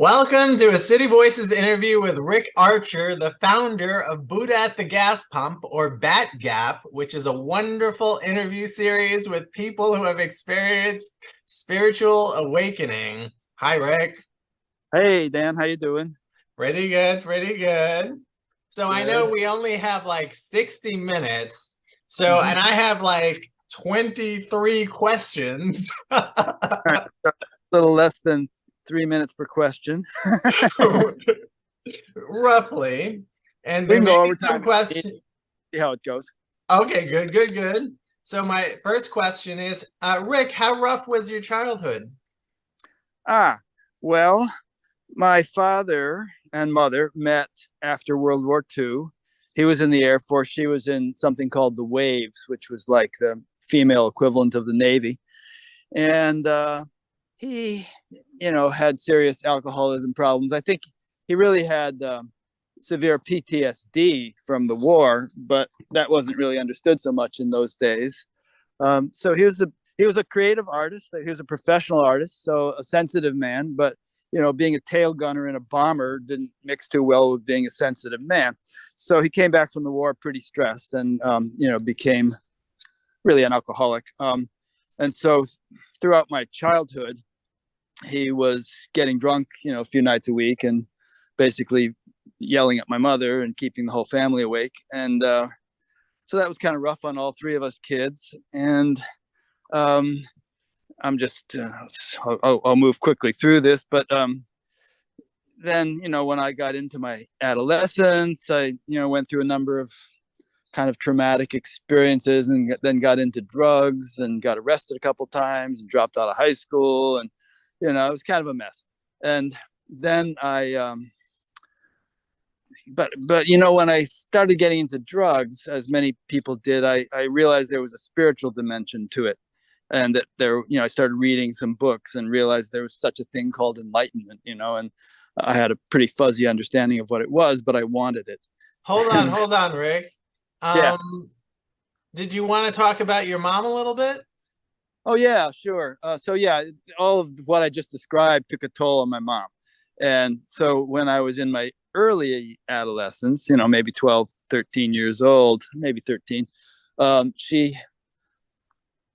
Welcome to a City Voices interview with Rick Archer, the founder of Buddha at the Gas Pump, or BATGAP, which is a wonderful interview series with people who have experienced spiritual awakening. Hi, Rick. Hey, Dan, how you doing? Pretty good, pretty good. So I know Good. we only have like 60 minutes. So, Hmm. and I have like 23 questions. All right, a little less than 3 minutes per question. Roughly. And We there can may go be over some time if you need, questions. see how it goes. Okay, good, good, good. So my first question is, Rick, how rough was your childhood? Ah, well, my father and mother met after World War II. He was in the Air Force. She was in something called the Waves, which was like the female equivalent of the Navy. And he, had serious alcoholism problems. I think he really had severe PTSD from the war, but that wasn't really understood so much in those days. So he was a creative artist. He was a professional artist, so a sensitive man. But being a tail gunner and a bomber didn't mix too well with being a sensitive man. So he came back from the war pretty stressed, and became really an alcoholic. And so throughout my childhood, he was getting drunk, a few nights a week, and basically yelling at my mother and keeping the whole family awake. And so that was kind of rough on all three of us kids. And um, I'm just, I'll move quickly through this, but then, when I got into my adolescence, I, went through a number of kind of traumatic experiences, and then got into drugs and got arrested a couple times and dropped out of high school. And, it was kind of a mess. And then but when I started getting into drugs, as many people did, I realized there was a spiritual dimension to it. And that there, I started reading some books and realized there was such a thing called enlightenment, and I had a pretty fuzzy understanding of what it was, but I wanted it. And Hold on, Rick. yeah. Um, did you want to talk about your mom a little bit? Oh yeah, sure. So yeah, all of what I just described took a toll on my mom. And so when I was in my early adolescence, maybe 12, 13 years old, maybe 13, she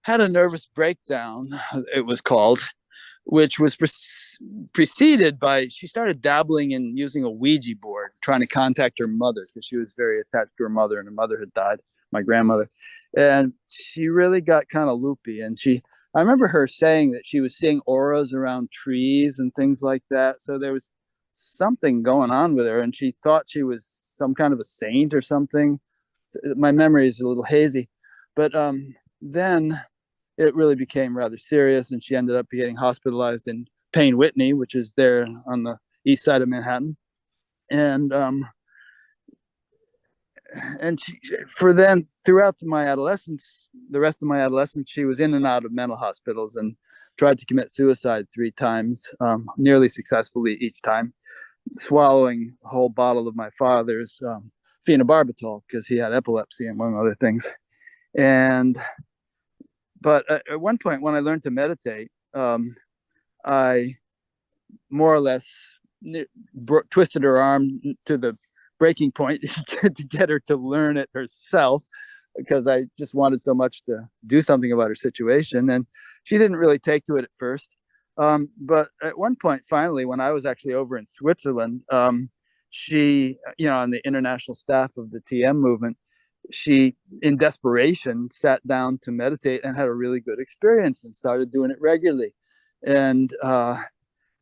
had a nervous breakdown, it was called, which was preceded by, she started dabbling in using a Ouija board, trying to contact her mother because she was very attached to her mother, and her mother had died, my grandmother. And she really got kind of loopy. And I remember her saying that she was seeing auras around trees and things like that. So there was something going on with her, and she thought she was some kind of a saint or something. My memory is a little hazy. But then it really became rather serious, and she ended up getting hospitalized in Payne Whitney, which is there on the east side of Manhattan. And for then throughout my adolescence, the rest of my adolescence, she was in and out of mental hospitals and tried to commit suicide 3 times, nearly successfully each time, swallowing a whole bottle of my father's phenobarbital because he had epilepsy, among other things. And but at one point, when I learned to meditate, I more or less twisted her arm to the breaking point to get her to learn it herself, because I just wanted so much to do something about her situation. And she didn't really take to it at first. But at one point, finally, when I was actually over in Switzerland, she, on the international staff of the TM movement, she, in desperation, sat down to meditate and had a really good experience and started doing it regularly. And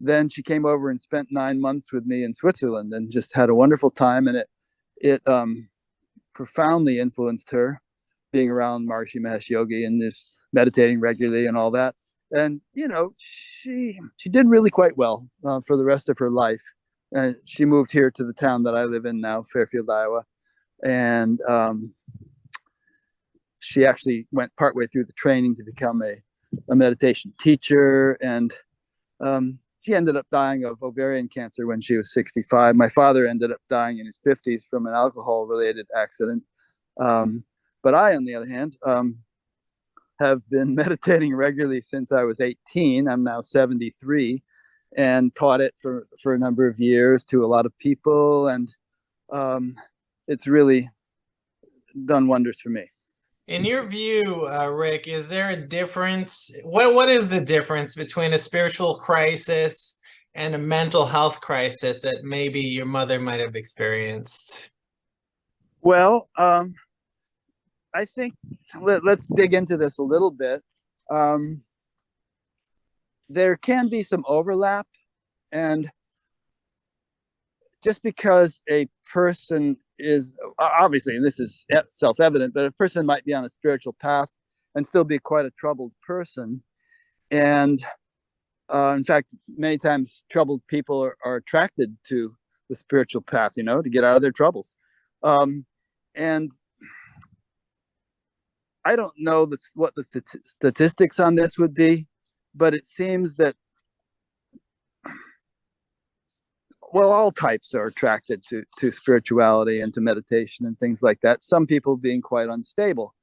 then she came over and spent 9 months with me in Switzerland and just had a wonderful time. And it profoundly influenced her, being around Maharishi Mahesh Yogi and just meditating regularly and all that. And she did really quite well for the rest of her life. She moved here to the town that I live in now, Fairfield, Iowa, and she actually went partway through the training to become a meditation teacher. And she ended up dying of ovarian cancer when she was 65. My father ended up dying in his 50s from an alcohol related accident. But I, on the other hand, have been meditating regularly since I was 18. I'm now 73. and taught it for a number of years to a lot of people, and it's really done wonders for me. In your view, Rick, is there a difference? What is the difference between a spiritual crisis and a mental health crisis that maybe your mother might have experienced? Well, I think let's dig into this a little bit. There can be some overlap, and just because a person is obviously, and this is self-evident, but a person might be on a spiritual path and still be quite a troubled person. And in fact, many times troubled people are attracted to the spiritual path, to get out of their troubles. And I don't know what the statistics on this would be, but it seems that, well, all types are attracted to spirituality and to meditation and things like that. Some people being quite unstable,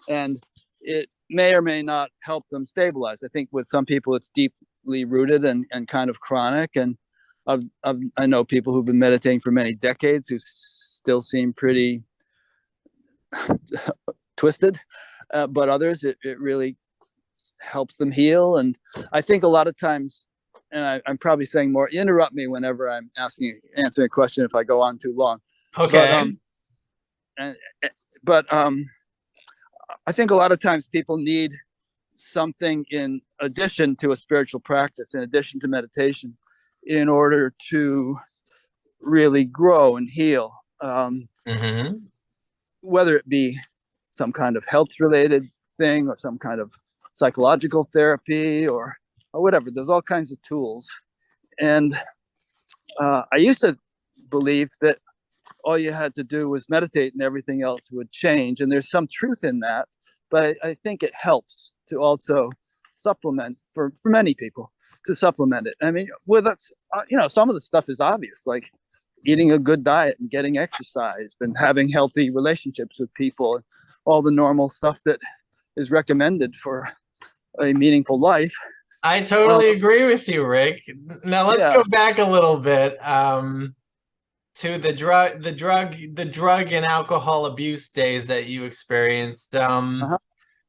and it may or may not help them stabilize. I think with some people it's deeply rooted and kind of chronic. And I know people who've been meditating for many decades who still seem pretty twisted, but others it really helps them heal. And I think a lot of times, and I'm probably saying more, interrupt me whenever I'm answering a question if I go on too long. Okay. But I think a lot of times people need something in addition to a spiritual practice, in addition to meditation, in order to really grow and heal. Whether it be some kind of health-related thing or some kind of psychological therapy or whatever. There's all kinds of tools. And I used to believe that all you had to do was meditate and everything else would change. And there's some truth in that. But I think it helps to also supplement for many people to supplement it. I mean, with us, some of the stuff is obvious, like eating a good diet and getting exercise and having healthy relationships with people, and all the normal stuff that is recommended for a meaningful life. I totally agree with you, Rick. Now let's go back a little bit to the drug and alcohol abuse days that you experienced.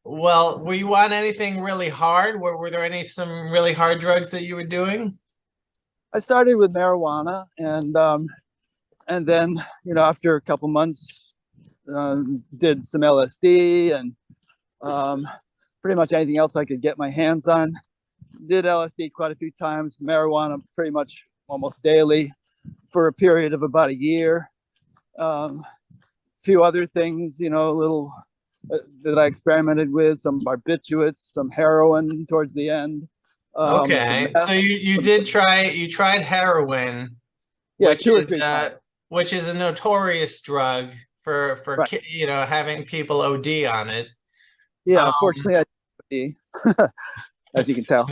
Well, were you on anything really hard? Were there some really hard drugs that you were doing? I started with marijuana, and then after a couple months, did some LSD and pretty much anything else I could get my hands on. Did LSD quite a few times, marijuana pretty much almost daily for a period of about a year. Few other things, little that I experimented with, some barbiturates, some heroin towards the end. Okay, so you tried heroin, which 2 or 3 times. Which is a notorious drug for right. Having people OD on it. Yeah, fortunately, I as you can tell.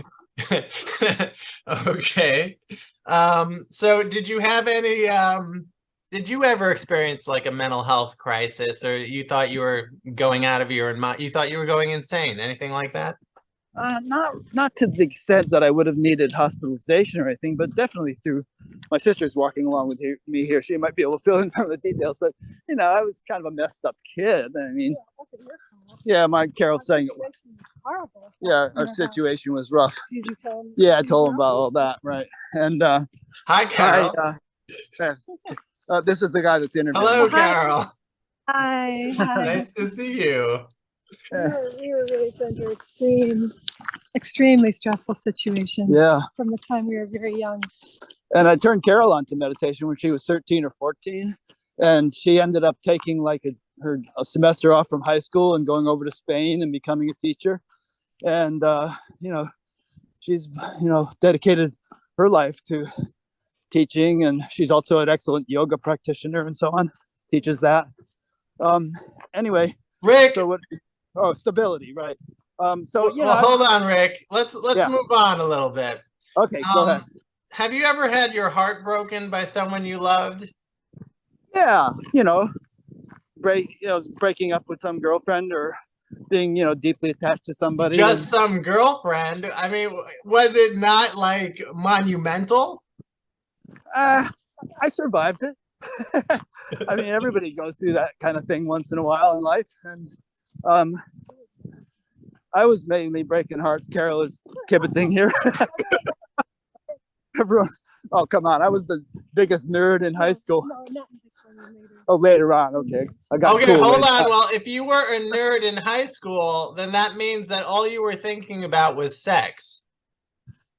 Okay. So did you have any did you ever experience like a mental health crisis, or you thought you were going out of your mind? You thought you were going insane? Anything like that? Not to the extent that I would have needed hospitalization or anything, but definitely through my sister's walking along with me here. She might be able to fill in some of the details, but I was kind of a messed up kid. I mean, my Carol's saying, horrible. Yeah, our situation was rough. Did you tell him? Yeah, I told him about all that, right? And hi, Carol. This is the guy that's interviewing. Hello, Carol. Hi. Nice to see you. We were really under extremely stressful situation. Yeah. From the time we were very young. And I turned Carol on to meditation when she was 13 or 14, and she ended up taking like a semester off from high school and going over to Spain and becoming a teacher. And she's dedicated her life to teaching, and she's also an excellent yoga practitioner and so on. Teaches that. Anyway, Rick. So what? Oh, stability, right? Hold on, Rick. Let's move on a little bit. Okay, go ahead. Have you ever had your heart broken by someone you loved? Yeah, breaking up with some girlfriend or being, deeply attached to somebody. Just some girlfriend. I mean, was it not like monumental? I survived it. I mean, everybody goes through that kind of thing once in a while in life, and I was mainly breaking hearts. Carol is kibitzing here. Everyone, oh come on! I was the biggest nerd in high school. No, not in high school. Later. Oh, later on. Okay, I got Okay, cool hold later. on. Well, if you were a nerd in high school, then that means that all you were thinking about was sex.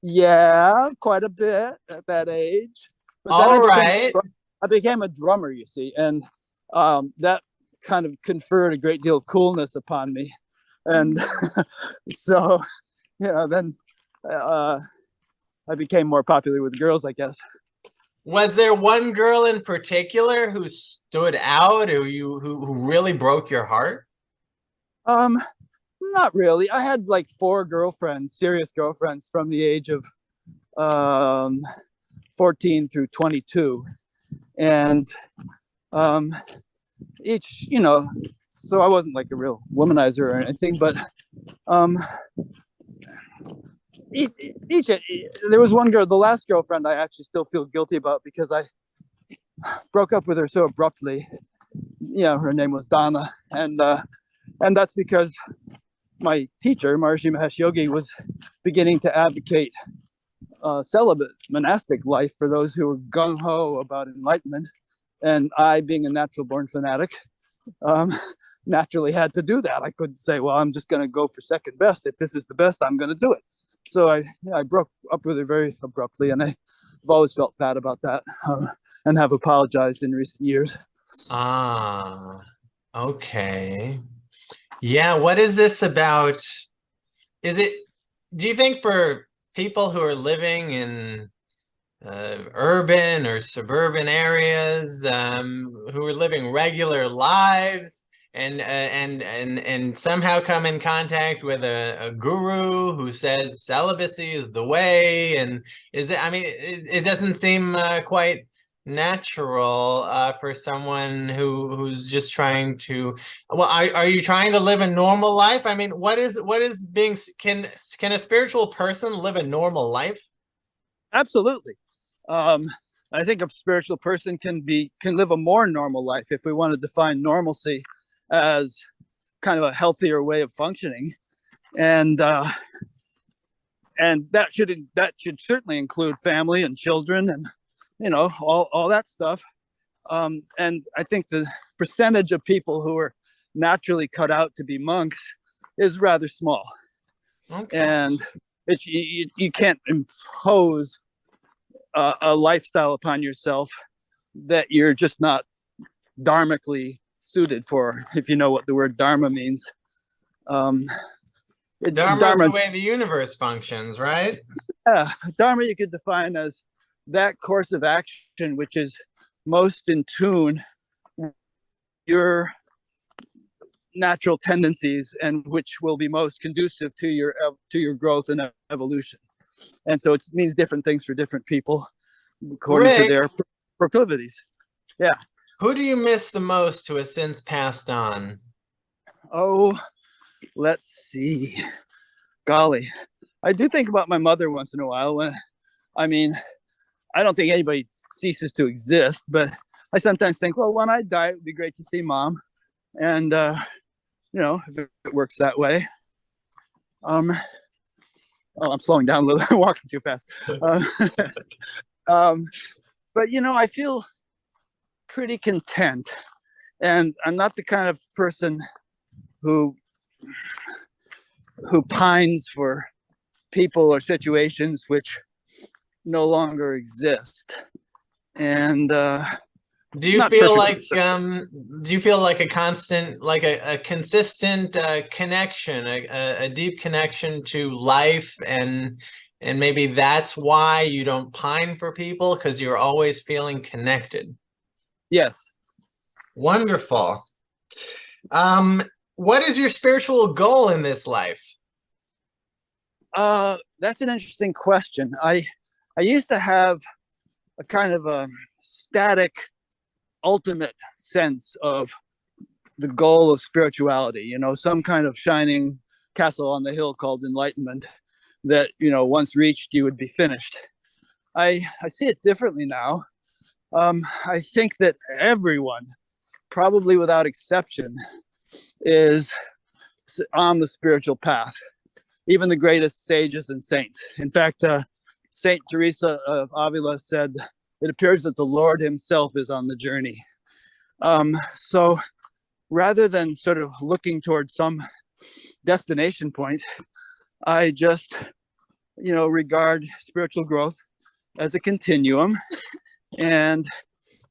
Yeah, quite a bit at that age. But then All right. I became a drummer, you see, and that kind of conferred a great deal of coolness upon me, and so then I became more popular with girls, I guess. Was there one girl in particular who stood out, who really broke your heart? Not really. I had like 4 girlfriends, serious girlfriends, from the age of 14 through 22, and each, so I wasn't like a real womanizer or anything, but each there was one girl, the last girlfriend, I actually still feel guilty about because I broke up with her so abruptly. Her name was Donna, and that's because my teacher, Maharishi Mahesh Yogi, was beginning to advocate celibate monastic life for those who were gung-ho about enlightenment, and I, being a natural born fanatic, naturally had to do that. I couldn't say, well, I'm just going to go for second best. If this is the best, I'm going to do it. So I broke up with her very abruptly, and I've always felt bad about that, and have apologized in recent years. Ah, okay. Yeah, what is this about? Do you think for people who are living in urban or suburban areas, who are living regular lives and somehow come in contact with a guru who says celibacy is the way, and I mean, it doesn't seem quite natural for someone who's just trying to, well, are you trying to live a normal life? I mean, what is being, can a spiritual person live a normal life? Absolutely. I think a spiritual person can live a more normal life, if we want to define normalcy as kind of a healthier way of functioning, and that should certainly include family and children and all that stuff. And I think the percentage of people who are naturally cut out to be monks is rather small. Okay. And you can't impose a lifestyle upon yourself that you're just not dharmically suited for, if you know what the word dharma means. Dharma is the way the universe functions, right? Yeah, dharma you could define as that course of action which is most in tune with your natural tendencies and which will be most conducive to your growth and evolution. And so it means different things for different people according to their proclivities. Yeah. Who do you miss the most who has since passed on? Oh, let's see. Golly, I do think about my mother once in a while. I don't think anybody ceases to exist, but I sometimes think, well, when I die, it would be great to see Mom. And, if it works that way. I'm slowing down a little. I'm walking too fast. But I feel pretty content, and I'm not the kind of person who pines for people or situations which no longer exist. And do you feel like a constant, like a consistent connection, a deep connection to life, and maybe that's why you don't pine for people, because you're always feeling connected? Yes. Wonderful. What is your spiritual goal in this life? That's an interesting question. I used to have a kind of a static ultimate sense of the goal of spirituality, some kind of shining castle on the hill called enlightenment that, once reached, you would be finished. I see it differently now. I think that everyone, probably without exception, is on the spiritual path, even the greatest sages and saints. In fact, Saint Teresa of Avila said, it appears that the Lord himself is on the journey. So rather than sort of looking towards some destination point, I just, regard spiritual growth as a continuum, and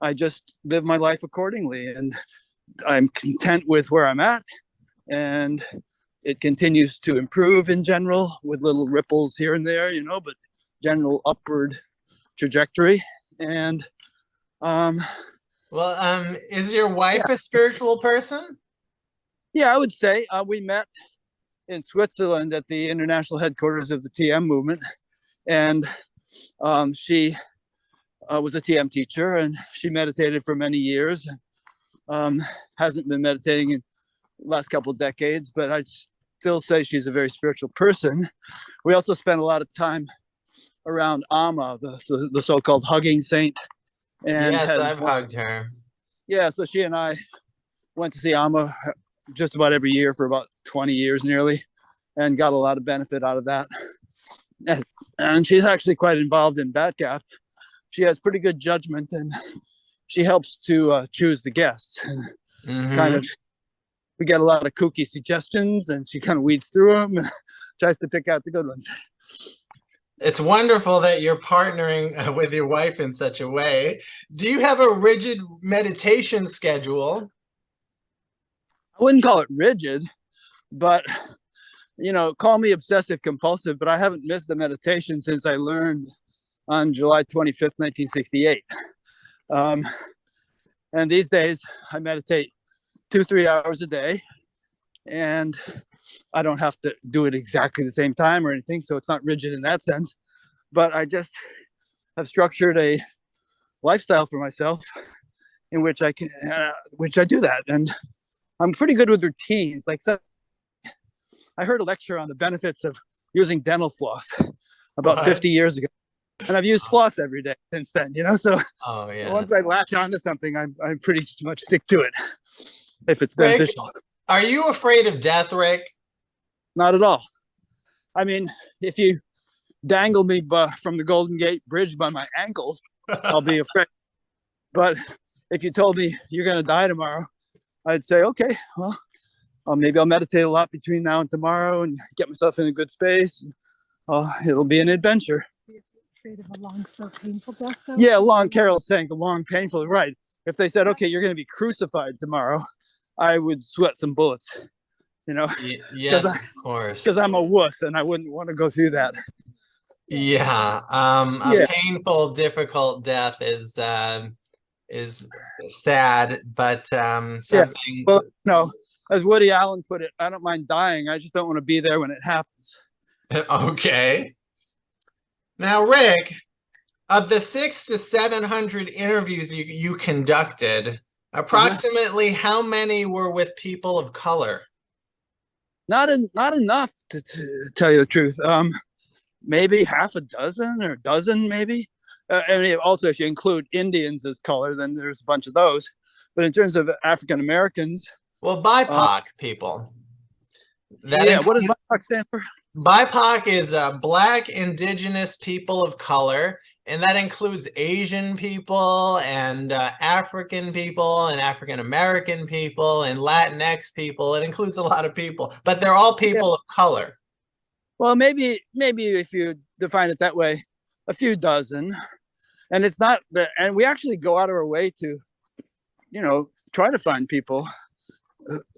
I just live my life accordingly. And I'm content with where I'm at, and it continues to improve in general with little ripples here and there, but general upward trajectory. And is your wife a spiritual person? Yeah, I would say we met in Switzerland at the international headquarters of the TM movement, and she was a TM teacher, and she meditated for many years. Hasn't been meditating in the last couple of decades, but I'd still say she's a very spiritual person. We also spent a lot of time around Amma, the so-called hugging saint. And yes, I've hugged her. Yeah, so she and I went to see Amma just about every year for about 20 years nearly, and got a lot of benefit out of that. And she's actually quite involved in BATGAP. She has pretty good judgment, and she helps to choose the guests. And kind of, we get a lot of kooky suggestions, and she kind of weeds through them and tries to pick out the good ones. It's wonderful that you're partnering with your wife in such a way. Do you have a rigid meditation schedule? I wouldn't call it rigid, but, call me obsessive compulsive, but I haven't missed a meditation since I learned on July 25th, 1968. And these days I meditate 2-3 hours a day, and I don't have to do it exactly the same time or anything, so it's not rigid in that sense. But I just have structured a lifestyle for myself in which I do that, and I'm pretty good with routines. Like, so I heard a lecture on the benefits of using dental floss about 50 years ago, and I've used floss every day since then. So once I latch onto something, I pretty much stick to it if it's beneficial. Rick, are you afraid of death, Rick? Not at all. I mean, if you dangle me from the Golden Gate Bridge by my ankles, I'll be afraid. But if you told me you're going to die tomorrow, I'd say, okay, well, maybe I'll meditate a lot between now and tomorrow and get myself in a good space. It'll be an adventure. You're afraid of a long, so painful death, though? Yeah, long, Carol's saying, a long, painful, right. If they said, okay, you're going to be crucified tomorrow, I would sweat some bullets. Yes, of course. Because I'm a wuss and I wouldn't want to go through that. Yeah. A painful, difficult death is sad, but something. Yeah. Well, no, as Woody Allen put it, I don't mind dying. I just don't want to be there when it happens. Okay. Now, Rick, of the 600 to 700 interviews you conducted, approximately how many were with people of color? Not enough to tell you the truth. Maybe half a dozen or a dozen, maybe. I mean, also, if you include Indians as color, then there's a bunch of those. But in terms of African Americans, well, BIPOC people. What does BIPOC stand for? BIPOC is Black, Indigenous, people of color, and that includes Asian people and African people and African American people and Latinx people. It includes a lot of people, but they're all people of color. Well, maybe if you define it that way, a few dozen. And it's not, and we actually go out of our way to, try to find people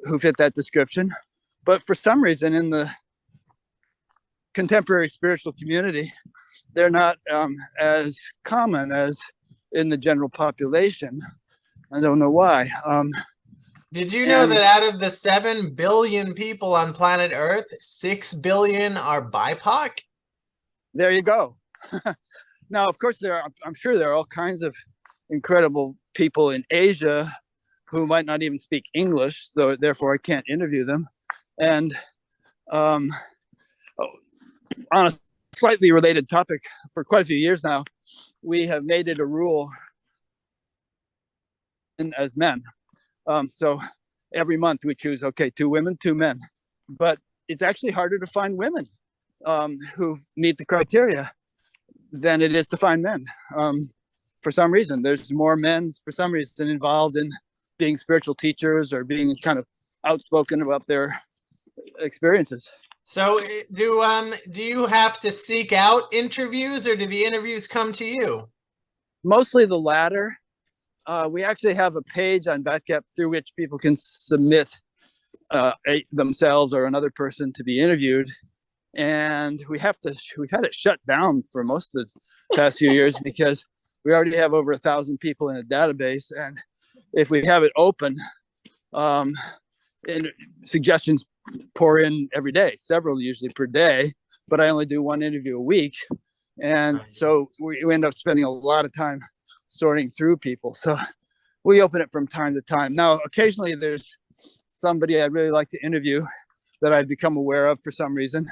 who fit that description. But for some reason in the contemporary spiritual community, they're not as common as in the general population. I don't know why. Did you know that out of the 7 billion people on planet Earth, 6 billion are BIPOC? There you go. Now, of course, I'm sure there are all kinds of incredible people in Asia who might not even speak English, so therefore I can't interview them. And on a slightly related topic, for quite a few years now, we have made it a rule as men. So every month we choose, okay, 2 women, 2 men. But it's actually harder to find women who meet the criteria than it is to find men. For some reason, there's more men for some reason involved in being spiritual teachers or being kind of outspoken about their experiences. So do you have to seek out interviews, or do the interviews come to you? Mostly the latter. We actually have a page on BATGAP through which people can submit themselves or another person to be interviewed. And we've had it shut down for most of the past few years because we already have over 1,000 people in a database. And if we have it open, and suggestions pour in every day, several usually per day, but I only do 1 interview a week. And so we end up spending a lot of time sorting through people. So we open it from time to time. Now, occasionally there's somebody I'd really like to interview that I've become aware of for some reason,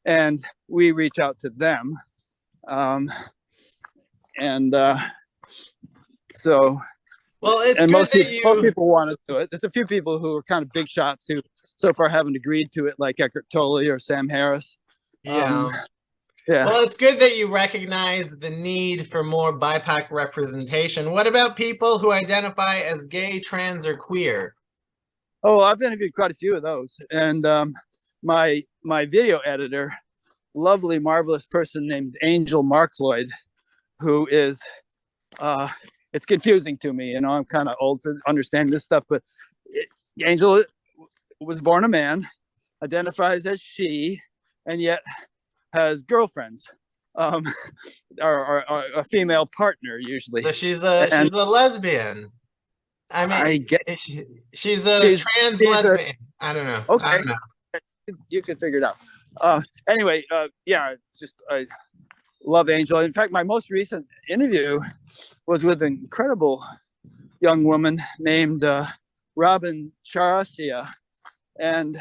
and we reach out to them. So well, it's and good most people want to do it. There's a few people who are kind of big shots who so far haven't agreed to it, like Eckhart Tolle or Sam Harris. Yeah. Yeah. Well, it's good that you recognize the need for more BIPOC representation. What about people who identify as gay, trans, or queer? Oh, I've interviewed quite a few of those. And my video editor, lovely, marvelous person named Angel Markloyd, who is, it's confusing to me. You know, I'm kind of old for understanding this stuff, but Angel was born a man, identifies as she, and yet has girlfriends, or a female partner usually. So she's a lesbian. I mean, she's a trans lesbian. I don't know. Okay. I don't know. You can figure it out. Anyway, yeah, I love Angel. In fact, my most recent interview was with an incredible young woman named Robin Charasia. And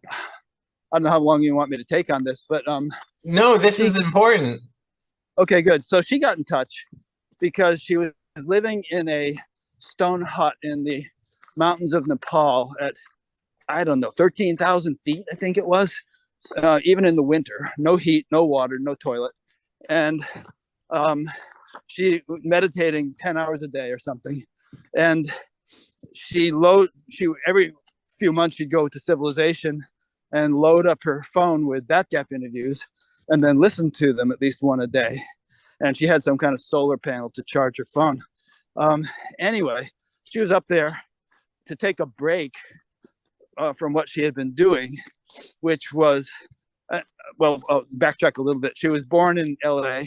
I don't know how long you want me to take on this, but no, this is important. Okay, good. So she got in touch because she was living in a stone hut in the mountains of Nepal at, I don't know, 13,000 feet, I think it was, even in the winter. No heat, no water, no toilet. And she meditating 10 hours a day or something. And she every few months she'd go to Civilization and load up her phone with BATGAP interviews and then listen to them at least 1 a day. And she had some kind of solar panel to charge her phone. Anyway, she was up there to take a break from what she had been doing, which was, well, I'll backtrack a little bit. She was born in LA,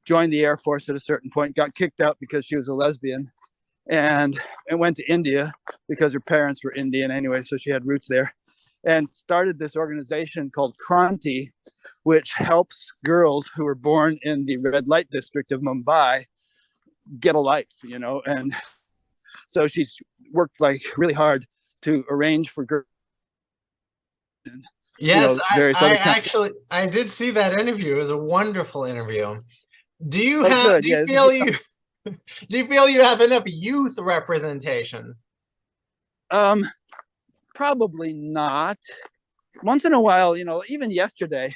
joined the Air Force at a certain point, got kicked out because she was a lesbian, and went to India because her parents were Indian anyway, so she had roots there, and started this organization called Kranti, which helps girls who were born in the red light district of Mumbai get a life, you know. And so she's worked like really hard to arrange for girls. Yes, you know, I did see that interview. It was a wonderful interview. Do you feel you have enough youth representation? Probably not. Once in a while, you know, even yesterday,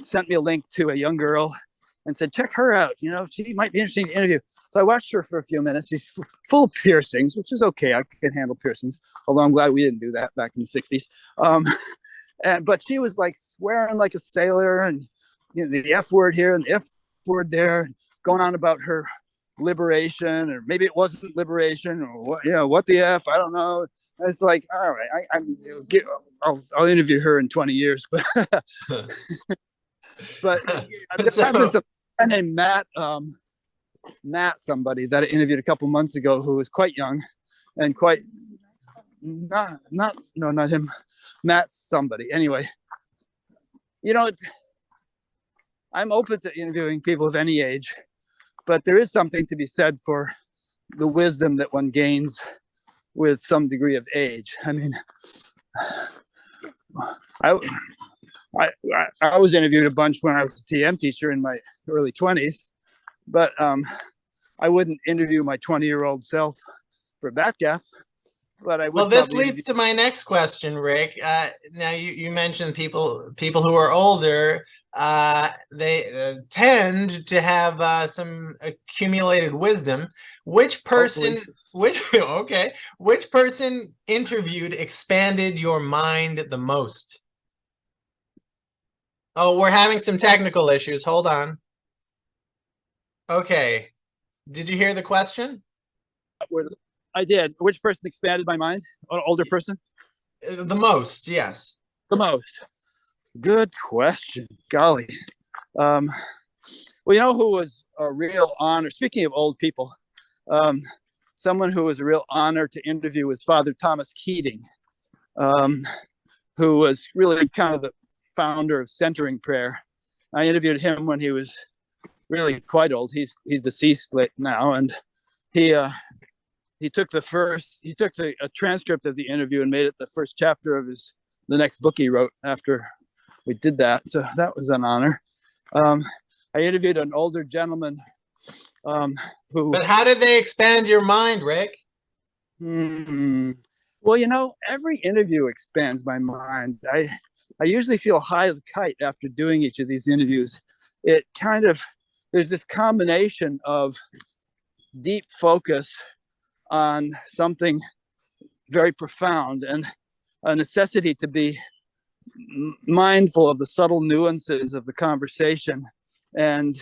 sent me a link to a young girl and said, check her out. You know, she might be interesting to interview. So I watched her for a few minutes. She's full of piercings, which is okay. I can handle piercings, although I'm glad we didn't do that back in the 60s. But she was like swearing like a sailor, and you know, the F word here and the F word there, going on about her liberation, or maybe it wasn't liberation, or what, you know, what the F, I don't know. It's like, all right, I'll interview her in 20 years. But there's been some guy named Matt somebody that I interviewed a couple months ago who was quite young and quite not him, Matt somebody. Anyway, you know, I'm open to interviewing people of any age, but there is something to be said for the wisdom that one gains with some degree of age. I mean, I was interviewed a bunch when I was a TM teacher in my early 20s, but I wouldn't interview my 20-year-old self for BATGAP. But I would. Well, this leads to my next question, Rick. Now, you mentioned people who are older. They tend to have some accumulated wisdom. Which person? Which person interviewed expanded your mind the most? Oh, we're having some technical issues. Hold on. Okay. Did you hear the question? I did. Which person expanded my mind? An older person? The most, yes. The most. Good question. Golly. Well, you know who was a real honor? Speaking of old people, someone who was a real honor to interview was Father Thomas Keating, who was really kind of the founder of centering prayer. I interviewed him when he was really quite old. He's deceased now, and he took a transcript of the interview and made it the first chapter of the next book he wrote after we did that. So that was an honor. I interviewed an older gentleman who. But how did they expand your mind, Rick? Well, you know, every interview expands my mind. I usually feel high as a kite after doing each of these interviews. There's this combination of deep focus on something very profound and a necessity to be mindful of the subtle nuances of the conversation. And,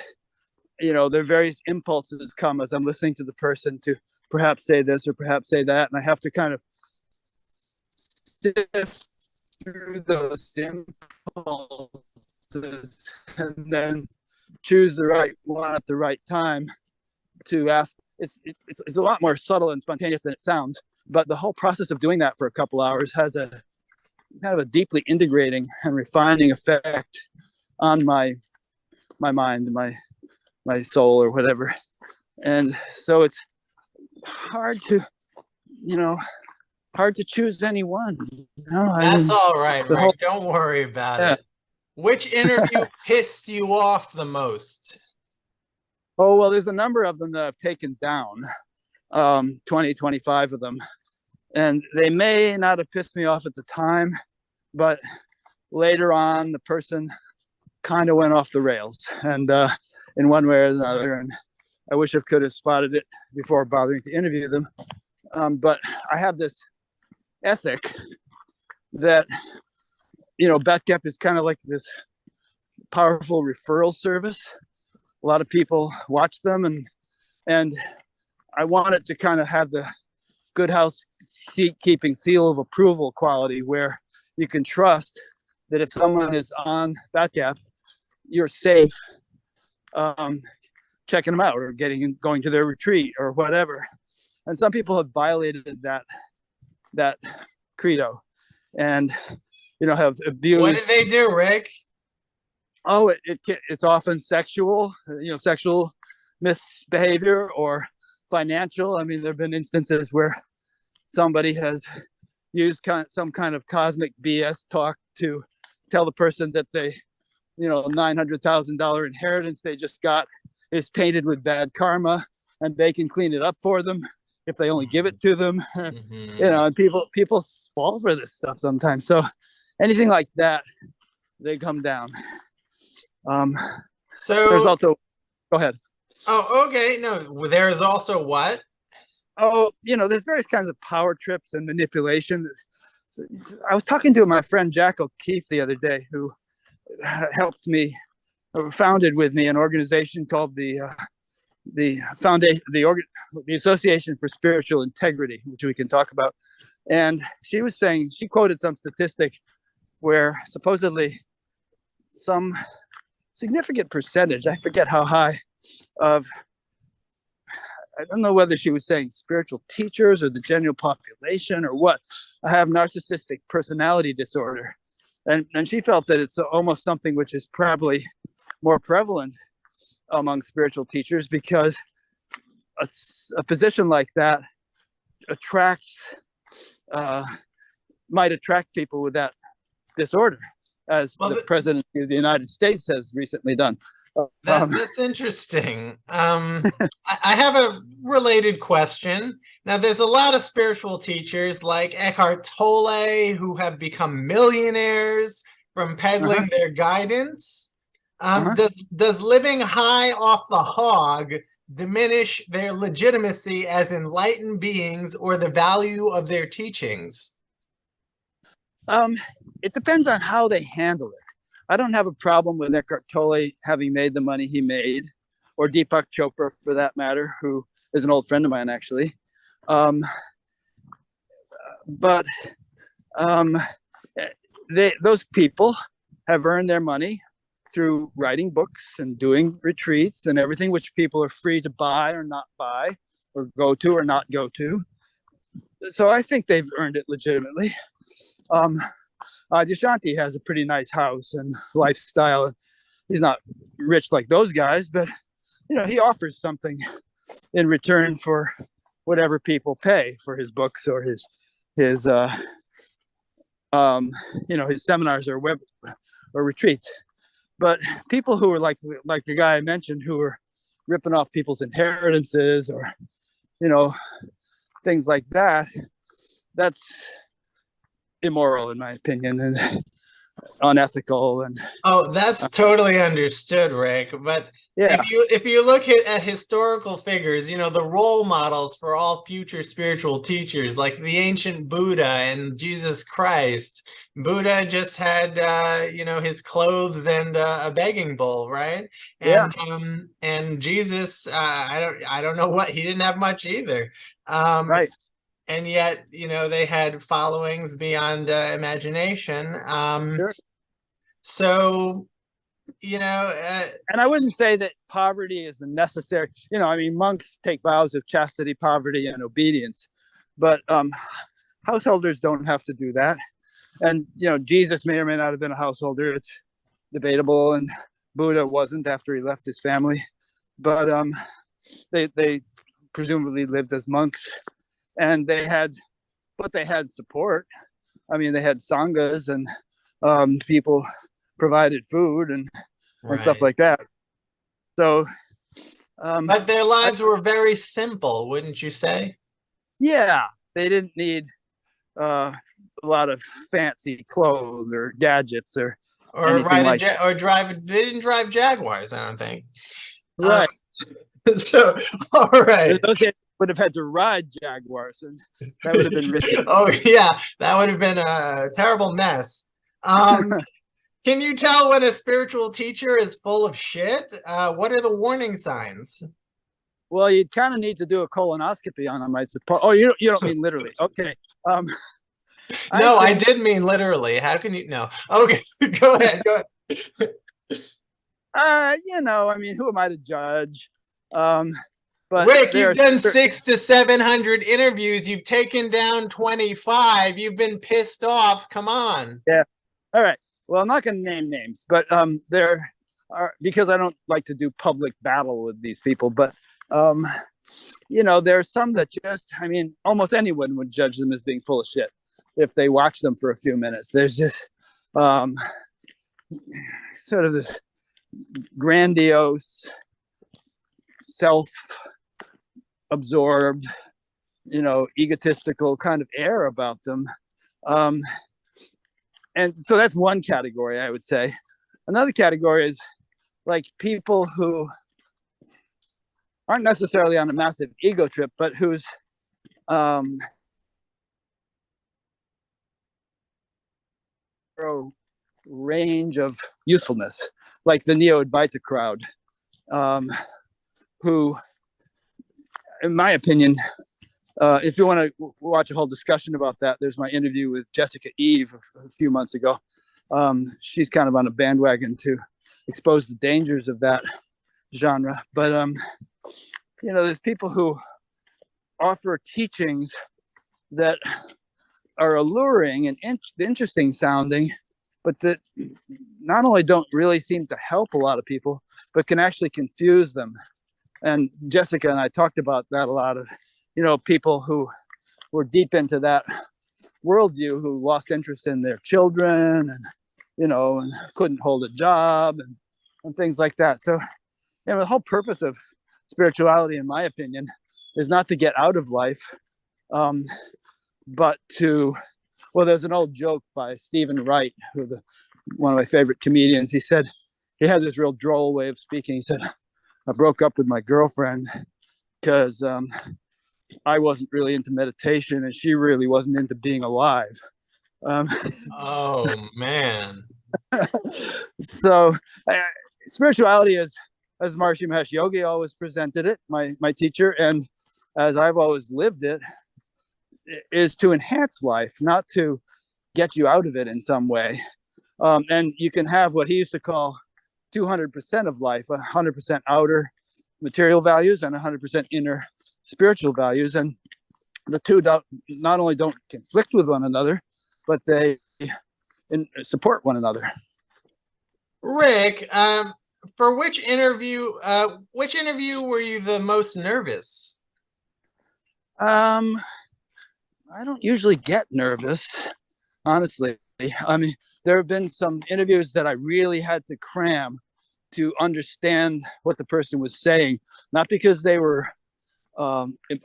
you know, their various impulses come as I'm listening to the person to perhaps say this or perhaps say that. And I have to kind of sift through those impulses and then choose the right one at the right time to ask. It's a lot more subtle and spontaneous than it sounds, but the whole process of doing that for a couple hours has a kind of a deeply integrating and refining effect on my mind, my soul or whatever. And so it's hard to choose any one. That's all right, Rick. Don't worry about it. Which interview pissed you off the most? Oh, well, there's a number of them that I've taken down, 20, 25 of them. And they may not have pissed me off at the time, but later on, the person kind of went off the rails and in one way or another. And I wish I could have spotted it before bothering to interview them. But I have this ethic that, you know, BATGAP is kind of like this powerful referral service. A lot of people watch them, and I want it to kind of have the good housekeeping seal of approval quality where you can trust that if someone is on BATGAP, you're safe checking them out or going to their retreat or whatever. And some people have violated that credo and, you know, have abused. What did they do, Rick? Oh, it's often sexual misbehavior or financial. I mean, there have been instances where somebody has used some kind of cosmic BS talk to tell the person that they, $900,000 inheritance they just got is tainted with bad karma, and they can clean it up for them if they only give it to them. Mm-hmm. And people fall for this stuff sometimes. So anything like that, they come down. So there's also, go ahead. Oh, okay. No, there's also what? Oh, there's various kinds of power trips and manipulation. I was talking to my friend Jack O'Keefe the other day, who helped me, founded with me an organization called the Association for Spiritual Integrity, which we can talk about. And she was saying, she quoted some statistic where supposedly some significant percentage, I forget how high, of, I don't know whether she was saying spiritual teachers or the general population or what, have narcissistic personality disorder. And she felt that it's almost something which is probably more prevalent among spiritual teachers, because a position like that attracts might attract people with that disorder, as the presidency of the United States has recently done. That's interesting. I have a related question. Now, there's a lot of spiritual teachers like Eckhart Tolle who have become millionaires from peddling their guidance. Does living high off the hog diminish their legitimacy as enlightened beings or the value of their teachings? It depends on how they handle it. I don't have a problem with Eckhart Tolle having made the money he made, or Deepak Chopra for that matter, who is an old friend of mine actually. But those people have earned their money through writing books and doing retreats and everything, which people are free to buy or not buy, or go to or not go to. So I think they've earned it legitimately. Dushanti has a pretty nice house and lifestyle. He's not rich like those guys, but he offers something in return for whatever people pay for his books or his seminars or retreats. But people who are like the guy I mentioned, who are ripping off people's inheritances or things like that, that's immoral in my opinion, and unethical. And that's totally understood, Rick. But yeah, if you look at historical figures, the role models for all future spiritual teachers, like the ancient Buddha and Jesus Christ. Buddha just had his clothes and a begging bowl, right? And and Jesus, I don't know what, he didn't have much either. Right. And yet, they had followings beyond imagination. Sure. So, and I wouldn't say that poverty is necessary. Monks take vows of chastity, poverty, and obedience, but householders don't have to do that. And, Jesus may or may not have been a householder. It's debatable. And Buddha wasn't after he left his family. But they presumably lived as monks. And they had support. They had sanghas, and people provided food and stuff like that. So, but their lives were very simple, wouldn't you say? Yeah, they didn't need a lot of fancy clothes or gadgets or anything like that. Or drive. They didn't drive Jaguars, I don't think. Right. So, all right. Those guys would have had to ride Jaguars, and that would have been risky. Oh yeah, that would have been a terrible mess. Can you tell when a spiritual teacher is full of shit? What are the warning signs? Well, you kind of need to do a colonoscopy on them, I suppose. Oh, you don't mean literally. Okay. No, I did mean literally. How can you? No. Okay, go ahead. Go ahead. Who am I to judge? But Rick, you've done 600 to 700 interviews. You've taken down 25. You've been pissed off. Come on. Yeah. All right. Well, I'm not going to name names, but there are, because I don't like to do public battle with these people. But there are some that just, almost anyone would judge them as being full of shit if they watch them for a few minutes. There's just sort of this grandiose, self-absorbed, egotistical kind of air about them. And so that's one category, I would say. Another category is like people who aren't necessarily on a massive ego trip, but whose range of usefulness, like the Neo-Advaita crowd, who, in my opinion, if you want to watch a whole discussion about that, there's my interview with Jessica Eve a few months ago. She's kind of on a bandwagon to expose the dangers of that genre. But, there's people who offer teachings that are alluring and interesting sounding, but that not only don't really seem to help a lot of people, but can actually confuse them. And Jessica and I talked about that a lot of, people who were deep into that worldview who lost interest in their children and, and couldn't hold a job and things like that. So, the whole purpose of spirituality, in my opinion, is not to get out of life, but to, well, there's an old joke by Stephen Wright, one of my favorite comedians. He said, he has this real droll way of speaking. He said, I broke up with my girlfriend because I wasn't really into meditation and she really wasn't into being alive. Oh, man. So spirituality is, as Maharishi Mahesh Yogi always presented it, my teacher, and as I've always lived it, is to enhance life, not to get you out of it in some way. And you can have what he used to call 200% of life, 100% outer material values and 100% inner spiritual values. And the two not only don't conflict with one another, but they support one another. Rick, for which interview were you the most nervous? I don't usually get nervous, honestly. I mean, there have been some interviews that I really had to cram to understand what the person was saying, not because they were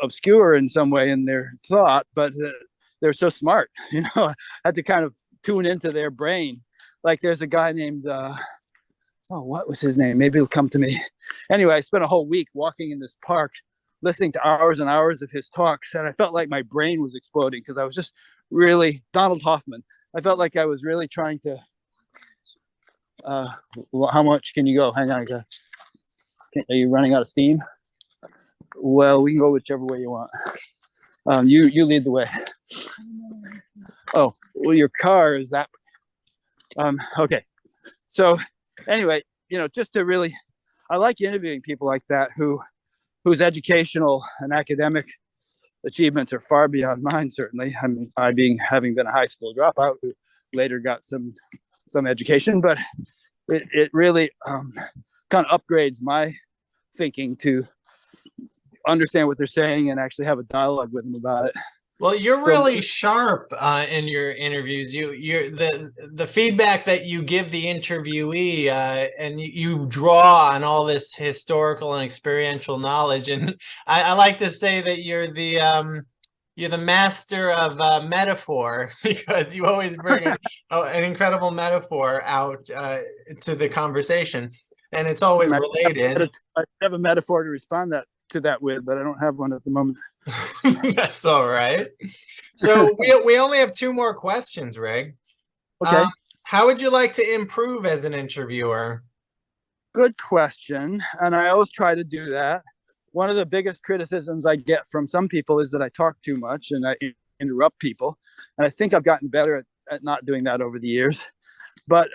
obscure in some way in their thought, but they're so smart. I had to kind of tune into their brain. Like there's a guy named, what was his name? Maybe it'll come to me. Anyway, I spent a whole week walking in this park, listening to hours and hours of his talks, and I felt like my brain was exploding because I was just really, Donald Hoffman, I felt like I was really trying to, how much can you go? Hang on, are you running out of steam? Well, we can go whichever way you want. You lead the way. Oh, well, your car is that. Okay. So anyway, just to really, I like interviewing people like that whose educational and academic achievements are far beyond mine, certainly. I mean, having been a high school dropout who later got some education, but it really kind of upgrades my thinking to understand what they're saying and actually have a dialogue with them about it. Well, you're really sharp in your interviews. You're the feedback that you give the interviewee, and you draw on all this historical and experiential knowledge. And I like to say that you're the master of metaphor, because you always bring an incredible metaphor out to the conversation, and it's always related. I have a metaphor to respond to that with, but I don't have one at the moment. That's all right. So we only have 2 more questions, Rick. Okay. How would you like to improve as an interviewer? Good question. And I always try to do that. One of the biggest criticisms I get from some people is that I talk too much and I interrupt people. And I think I've gotten better at not doing that over the years. But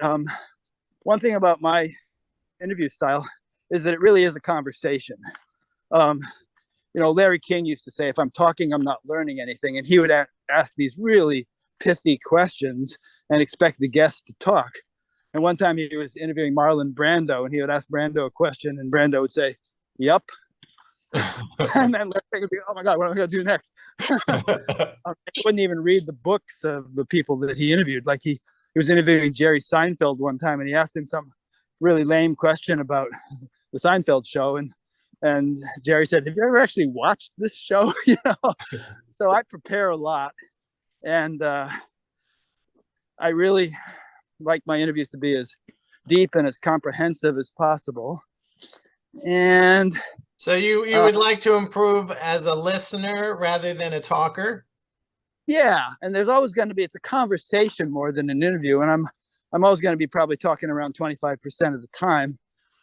one thing about my interview style is that it really is a conversation. Larry King used to say, if I'm talking, I'm not learning anything. And he would ask these really pithy questions and expect the guest to talk. And one time he was interviewing Marlon Brando, and he would ask Brando a question, and Brando would say, "Yup." And then Larry would be, "Oh my God, what am I going to do next?" He wouldn't even read the books of the people that he interviewed. Like he was interviewing Jerry Seinfeld one time, and he asked him some really lame question about the Seinfeld show, and Jerry said, "Have you ever actually watched this show?" So I prepare a lot, and I really like my interviews to be as deep and as comprehensive as possible. And so you would like to improve as a listener rather than a talker? Yeah, and there's always going to be, it's a conversation more than an interview, and I'm always going to be probably talking around 25% of the time.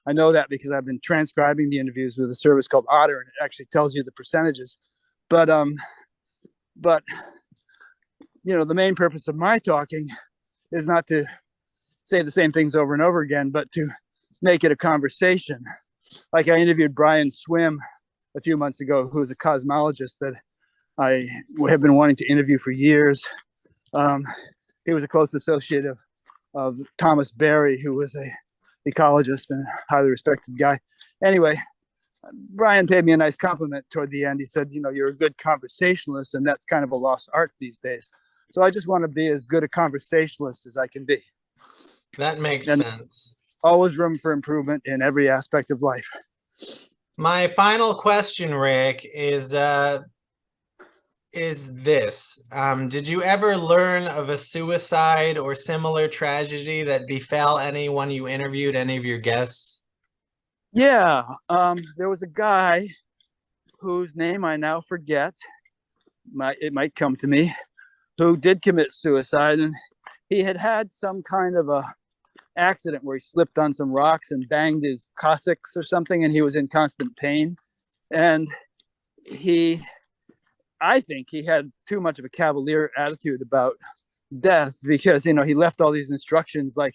I know that because I've been transcribing the interviews with a service called Otter, and it actually tells you the percentages. But the main purpose of my talking is not to say the same things over and over again, but to make it a conversation. Like I interviewed Brian Swim a few months ago, who is a cosmologist that I have been wanting to interview for years. He was a close associate of of Thomas Berry, who was a ecologist and a highly respected guy. Anyway, Brian paid me a nice compliment toward the end. He said, you're a good conversationalist, and that's kind of a lost art these days. So I just want to be as good a conversationalist as I can be. That makes sense. Always room for improvement in every aspect of life. My final question, Rick, is this. Did you ever learn of a suicide or similar tragedy that befell anyone you interviewed, any of your guests? Yeah, there was a guy whose name I now forget. It might come to me, who did commit suicide, and he had some kind of a accident where he slipped on some rocks and banged his coccyx or something, and he was in constant pain. And I think he had too much of a cavalier attitude about death, because he left all these instructions like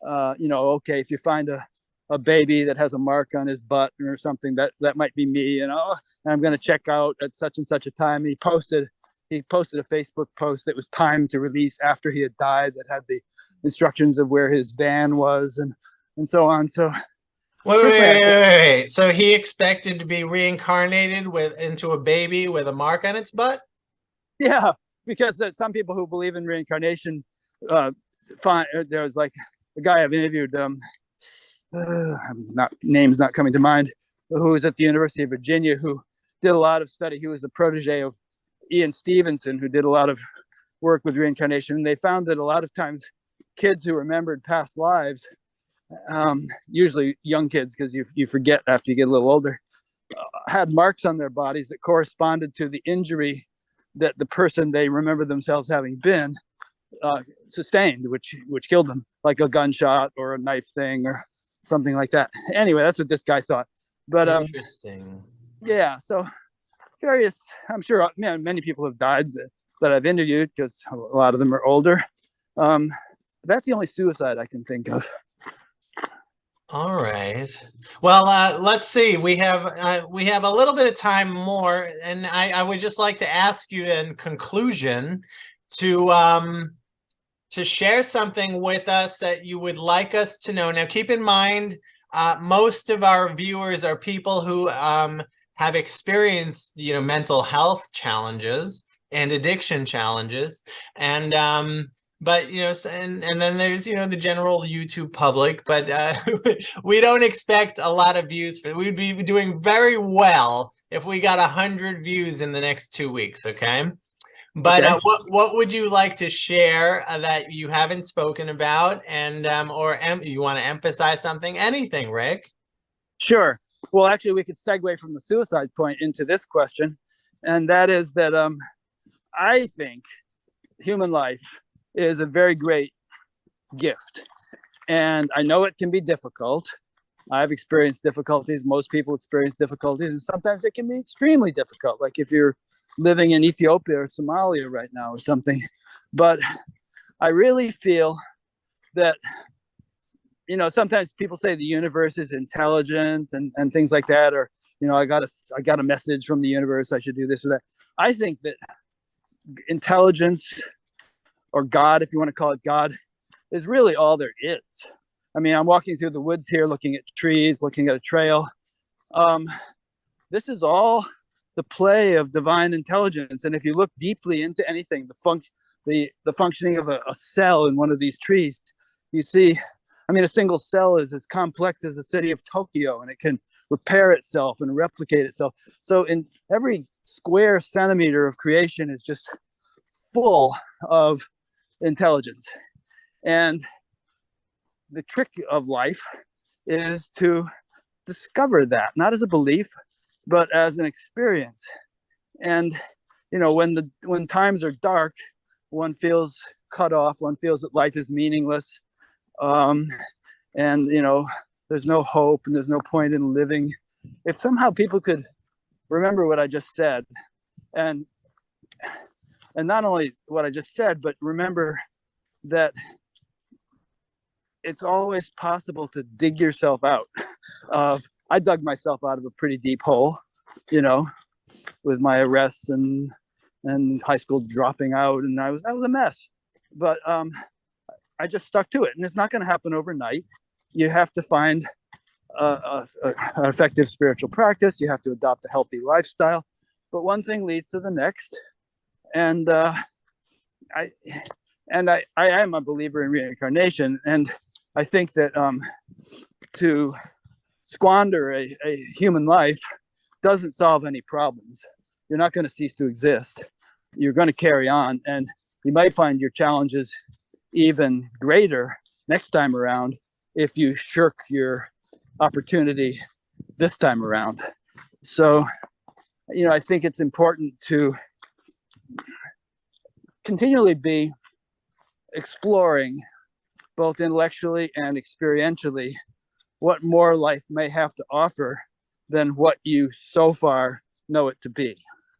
okay, if you find a baby that has a mark on his butt or something, that might be me, and I'm going to check out at such and such a time. He posted a Facebook post that was timed to release after he had died, that had the instructions of where his van was and so on. So wait. So he expected to be reincarnated into a baby with a mark on its butt? Yeah, because some people who believe in reincarnation there was like a guy I've interviewed, name's not coming to mind, who was at the University of Virginia, who did a lot of study. He was a protege of Ian Stevenson, who did a lot of work with reincarnation. And they found that a lot of times kids who remembered past lives, usually young kids, because you forget after you get a little older, had marks on their bodies that corresponded to the injury that the person they remember themselves having been sustained, which killed them, like a gunshot or a knife thing or something like that. Anyway, that's what this guy thought. But interesting. Yeah, so various, I'm sure many people have died that I've interviewed, because a lot of them are older. That's the only suicide I can think of. All right. Well, let's see. We have a little bit of time more, and I would just like to ask you in conclusion to share something with us that you would like us to know. Now, keep in mind, most of our viewers are people who have experienced, mental health challenges and addiction challenges, and but and then there's the general YouTube public, but we don't expect a lot of views we'd be doing very well if we got 100 views in the next 2 weeks. Okay. But Okay. What would you like to share that you haven't spoken about, and you want to emphasize something? Anything, Rick? Sure. Well, actually, we could segue from the suicide point into this question, and that is that I think human life is a very great gift, and I know it can be difficult. I've experienced difficulties. Most people experience difficulties, and sometimes it can be extremely difficult, like if you're living in Ethiopia or Somalia right now or something. But I really feel that, sometimes people say the universe is intelligent and things like that, or, I got a message from the universe, I should do this or that. I think that intelligence, or God, if you want to call it God, is really all there is. I mean, I'm walking through the woods here, looking at trees, looking at a trail. This is all the play of divine intelligence. And if you look deeply into anything, the functioning of a cell in one of these trees, you see, a single cell is as complex as the city of Tokyo, and it can repair itself and replicate itself. So in every square centimeter of creation is just full of intelligence. And the trick of life is to discover that, not as a belief, but as an experience. And when times are dark, one feels cut off, one feels that life is meaningless, and there's no hope and there's no point in living. If somehow people could remember what I just said, and not only what I just said, but remember that it's always possible to dig yourself out. I dug myself out of a pretty deep hole, with my arrests and high school dropping out, and I was a mess. But I just stuck to it, and it's not going to happen overnight. You have to find an effective spiritual practice. You have to adopt a healthy lifestyle, but one thing leads to the next. And I am a believer in reincarnation, and I think that to squander a human life doesn't solve any problems. You're not going to cease to exist. You're going to carry on, and you might find your challenges even greater next time around if you shirk your opportunity this time around. So, I think it's important to continually be exploring, both intellectually and experientially, what more life may have to offer than what you so far know it to be.